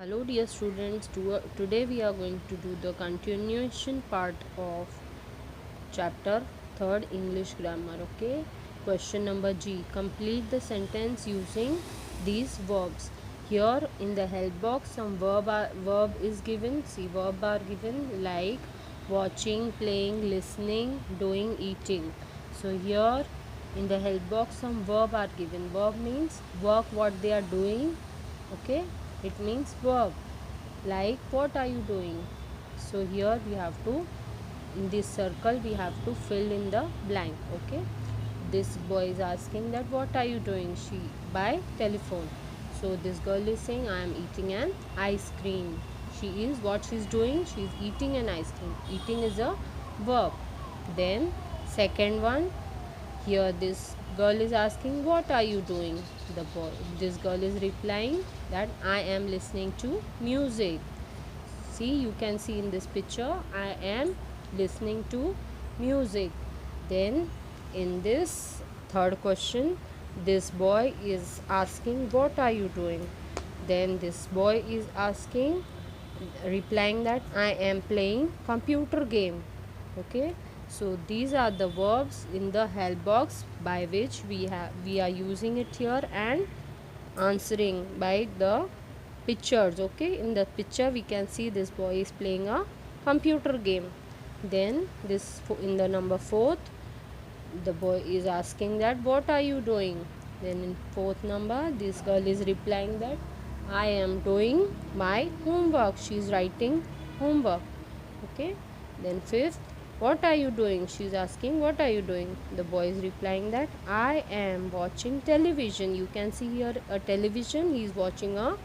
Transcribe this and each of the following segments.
Hello dear students, today we are going to do the continuation part of chapter 3rd English grammar. Okay, question number G. Complete the sentence using these verbs. Here in the help box some verb is given. See, verb are given like watching, playing, listening, doing, eating. So here in the help box some verb are given. Verb means work what they are doing. Okay, it means verb like what are you doing. So here we have to, in this circle we have to fill in the blank. Okay, this boy is asking that what are you doing, she by telephone. So this girl is saying I am eating an ice cream. She is, what she's doing, she's eating an ice cream. Eating is a verb. Then second one, here this girl is asking what are you doing. This girl is replying that I am listening to music. See, you can see in this picture I am listening to music. Then in this third question, this boy is asking what are you doing. Then this boy is asking, replying that I am playing computer game. Okay, so these are the verbs in the help box by which we are using it here and answering by the pictures. Okay, in the picture we can see this boy is playing a computer game. Then this in the number 4th, the boy is asking that what are you doing. Then in 4th number, this girl is replying that I am doing my homework. She is writing homework. Okay, then 5th, what are you doing, she is asking what are you doing. The boy is replying that I am watching television. You can see here a television, he is watching a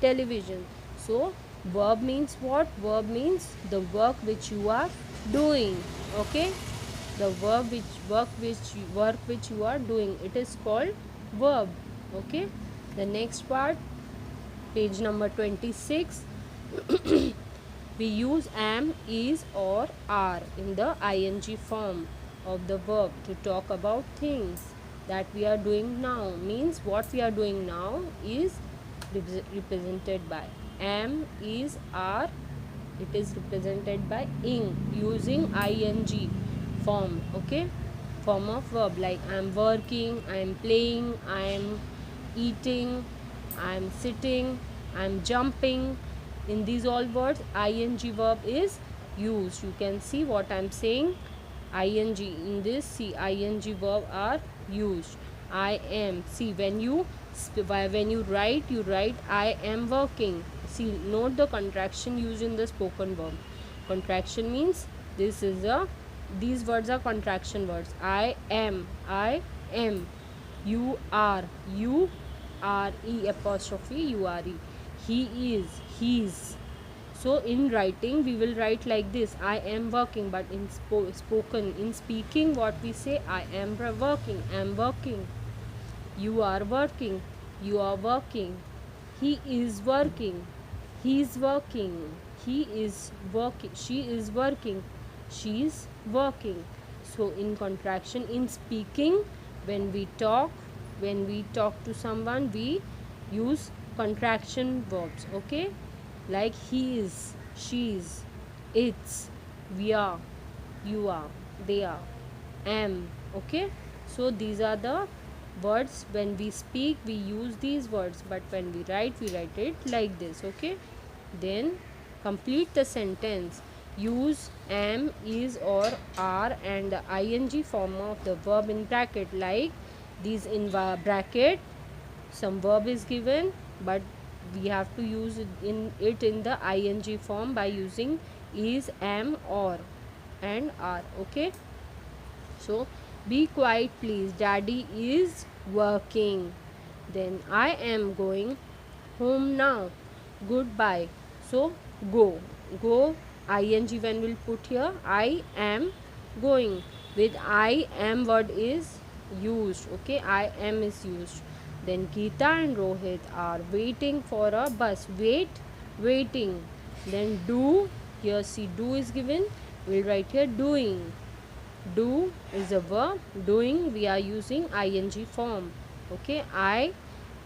television. So verb means what? Verb means the work which you are doing. Okay, the work which you are doing, it is called verb. Okay, the next part, page number 26. We use am, is or are in the ing form of the verb to talk about things that we are doing now. Means what we are doing now is represented by am, is, are. It is represented by ing, using ing form. Okay, form of verb like I am working, I am playing, I am eating, I am sitting, I am jumping. In these all words ing verb is used. You can see what I am saying. Ing in this, see, ing verb are used. I am, see, when you write I am working. See, note the contraction used in the spoken verb. Contraction means these words are contraction words. I am, you are, e apostrophe u r e. He is, he's. So in writing we will write like this, I am working. But in spoken, in speaking, what we say, I am working, am working. You are working, you are working. He is working, he is working. He is working, she is working, she is working. So in contraction, in speaking, when we talk to someone, we use contraction verbs. Okay, like he is, she is, it's, we are, you are, they are, am. Okay, so these are the words. When we speak we use these words, but when we write it like this. Okay, then complete the sentence. Use am, is or are and the ing form of the verb in bracket. Like these in bracket, some verb is given, but we have to use it in the ing form by using is, am, or and are. Okay, so be quiet please, daddy is working. Then I am going home now, goodbye. So go ing when we'll put here, I am going. With I am word is used. Okay, I am is used. Then Geeta and Rohit are waiting for a bus. Waiting. Then do, here see do is given, we'll write here doing. Do is a verb, doing we are using ing form. Okay, I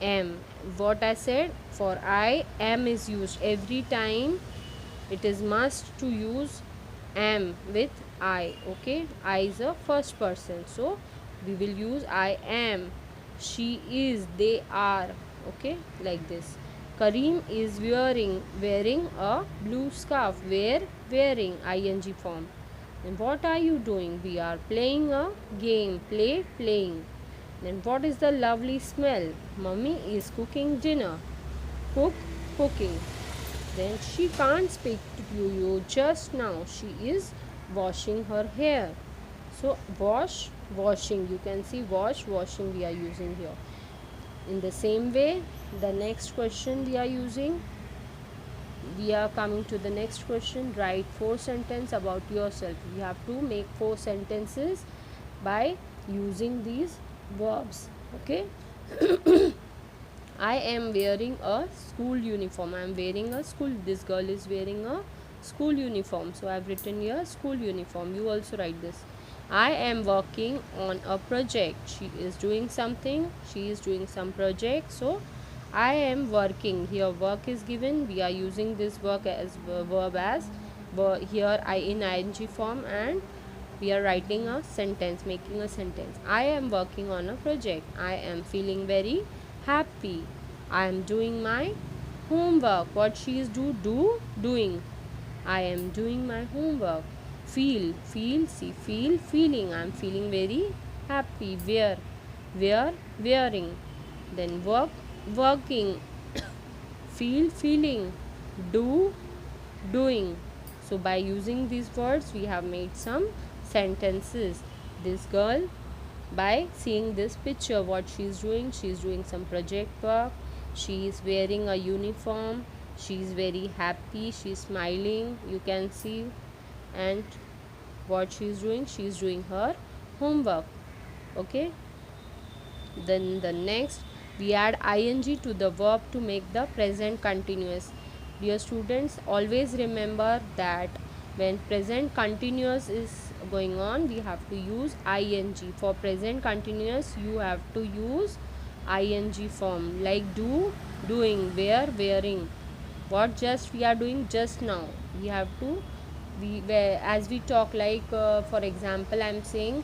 am. What I said, for I am is used every time. It is must to use am with I. Okay, I is a first person, so we will use I am, she is, they are. Okay, like this. Kareem is wearing a blue scarf. Wearing ing form. And what are you doing? We are playing a game. Playing. Then what is the lovely smell? Mummy is cooking dinner. Cooking. Then she can't speak to you just now. She is washing her hair. So washing. You can see washing we are using here. In the same way, the next question we are coming to the next question. Write 4 sentences about yourself. We have to make 4 sentences by using these verbs. Okay. I am wearing a school uniform. I am wearing a school. This girl is wearing a school uniform. So I have written here school uniform. You also write this. I am working on a project. She is doing something. She is doing some project. So I am working. Here work is given. We are using this work as verb as here I in ing form, and we are writing a sentence, making a sentence. I am working on a project. I am feeling very happy. I am doing my homework. What she is doing. I am doing my homework. Feel, feeling. I am feeling very happy. Wearing. Then working. Feeling. Doing. So by using these words we have made some sentences. This girl, by seeing this picture, what she is doing some project work. She is wearing a uniform. She is very happy. She is smiling, you can see. And what she is doing her homework. Okay, then the next, we add ing to the verb to make the present continuous. Dear students, always remember that when present continuous is going on, we have to use ing. For present continuous, you have to use ing form, like doing, wearing. What just we are doing just now, we have to as we talk, like for example, I am saying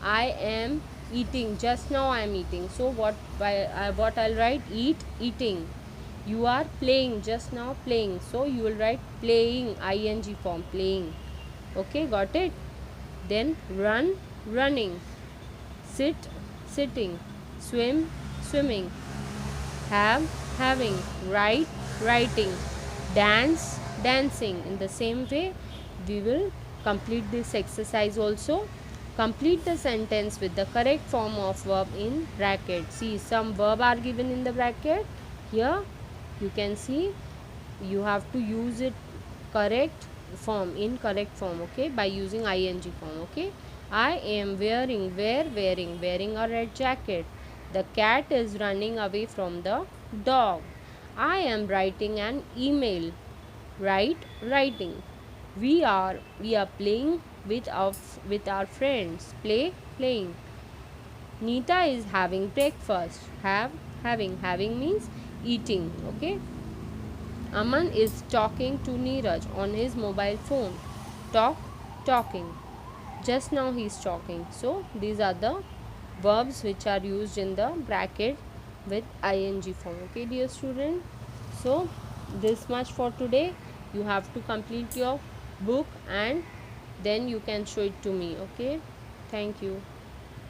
I am eating. Just now I am eating. So what I'll write, eating. You are playing. Just now playing. So you will write playing, ing form, playing. Okay, got it? Then running. Sitting. Swimming. Having. Writing. Dancing. In the same way, we will complete this exercise also. Complete the sentence with the correct form of verb in bracket. See, some verb are given in the bracket. Here you can see you have to use it correct form, in correct form. Okay, by using ing form. Okay, I am wearing a red jacket. The cat is running away from the dog. I am writing an email. Writing. We are playing with our friends. Playing. Neeta is having breakfast. Having means eating. Okay. Aman is talking to Neeraj on his mobile phone. Talking. Just now he is talking. So these are the verbs which are used in the bracket with ing form. Okay, dear student. So this much for today. You have to complete your book and then you can show it to me. Okay, thank you.